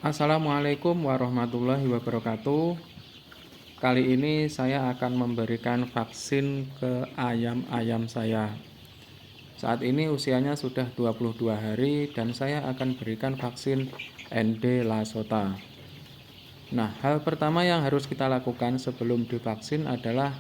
Assalamualaikum warahmatullahi wabarakatuh. Kali ini saya akan memberikan vaksin ke ayam-ayam saya. Saat ini usianya sudah 22 hari dan saya akan berikan vaksin ND Lasota. Nah, hal pertama yang harus kita lakukan sebelum divaksin adalah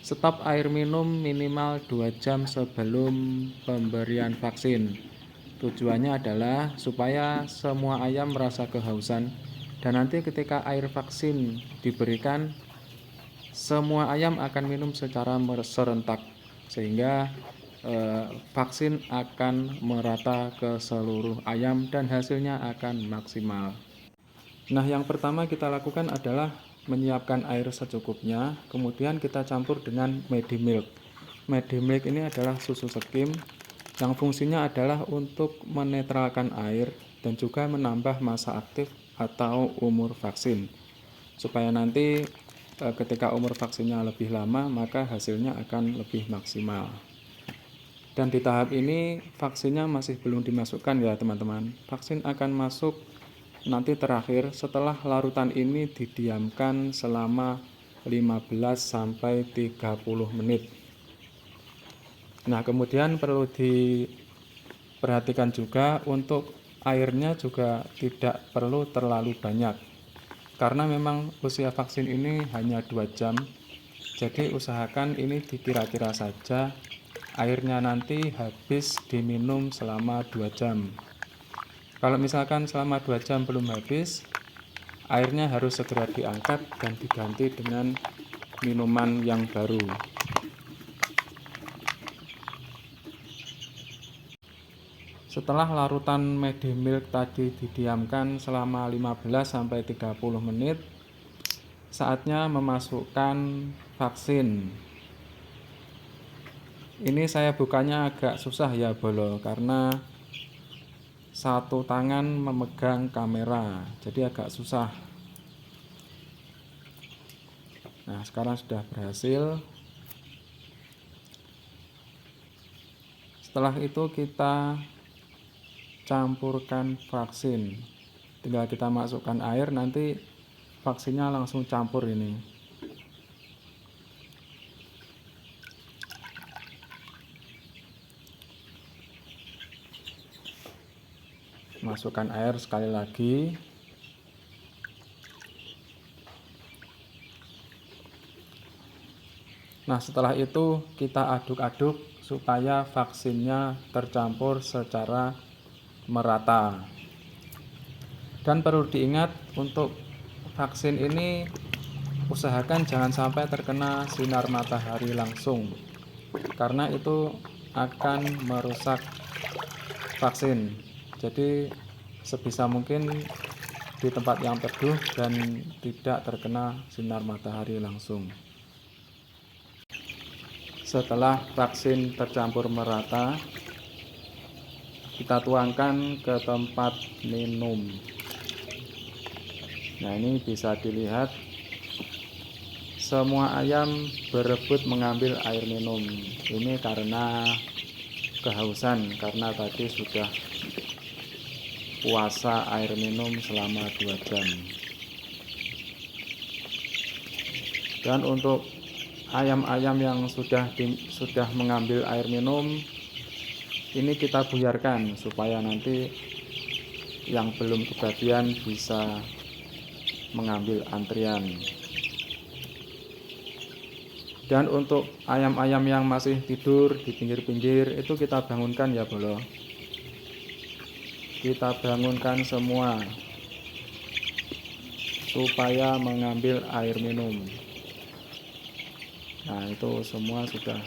stop air minum minimal 2 jam sebelum pemberian vaksin. Tujuannya adalah supaya semua ayam merasa kehausan dan nanti ketika air vaksin diberikan, semua ayam akan minum secara serentak sehingga vaksin akan merata ke seluruh ayam dan hasilnya akan maksimal. Nah, yang pertama kita lakukan adalah menyiapkan air secukupnya, kemudian kita campur dengan Medimilk. Medimilk ini adalah susu skim yang fungsinya adalah untuk menetralkan air dan juga menambah masa aktif atau umur vaksin. Supaya nanti ketika umur vaksinnya lebih lama, maka hasilnya akan lebih maksimal. Dan di tahap ini vaksinnya masih belum dimasukkan ya teman-teman. Vaksin akan masuk nanti terakhir setelah larutan ini didiamkan selama 15-30 menit. Nah, kemudian perlu diperhatikan juga untuk airnya juga tidak perlu terlalu banyak. Karena memang usia vaksin ini hanya 2 jam. Jadi usahakan ini dikira-kira saja airnya nanti habis diminum selama 2 jam. Kalau misalkan selama 2 jam belum habis, airnya harus segera diangkat dan diganti dengan minuman yang baru. Setelah larutan Medimilk tadi didiamkan selama 15-30 menit, saatnya memasukkan vaksin. Ini saya bukanya agak susah ya Bolo, karena satu tangan memegang kamera, jadi agak susah. Nah, sekarang sudah berhasil. Setelah itu kita campurkan vaksin. Tinggal kita masukkan air, nanti vaksinnya langsung campur ini. Masukkan air sekali lagi. Nah, setelah itu kita aduk-aduk supaya vaksinnya tercampur secara merata. Dan perlu diingat untuk vaksin ini usahakan jangan sampai terkena sinar matahari langsung, karena itu akan merusak vaksin. Jadi sebisa mungkin di tempat yang teduh dan tidak terkena sinar matahari langsung. Setelah vaksin tercampur merata, kita tuangkan ke tempat minum. Nah, ini bisa dilihat semua ayam berebut mengambil air minum. Ini karena kehausan, karena tadi sudah puasa air minum selama 2 jam. Dan untuk ayam-ayam yang sudah mengambil air minum, ini kita buyarkan supaya nanti yang belum kebagian bisa mengambil antrian. Dan untuk ayam-ayam yang masih tidur di pinggir-pinggir itu kita bangunkan ya Bolo. Kita bangunkan semua supaya mengambil air minum. Nah, itu semua sudah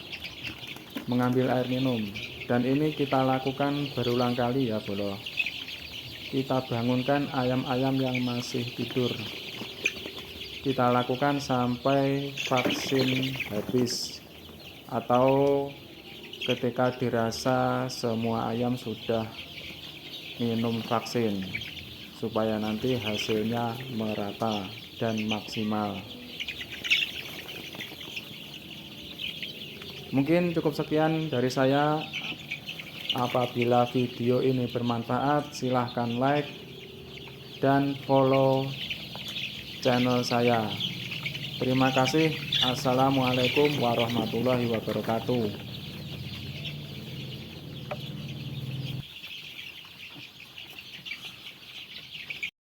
mengambil air minum. Dan ini kita lakukan berulang kali ya Bolo. Kita bangunkan ayam-ayam yang masih tidur. Kita lakukan sampai vaksin habis atau ketika dirasa semua ayam sudah minum vaksin, supaya nanti hasilnya merata dan maksimal. Mungkin cukup sekian dari saya. Apabila video ini bermanfaat, silahkan like, dan follow channel saya. Terima kasih. Assalamualaikum warahmatullahi wabarakatuh.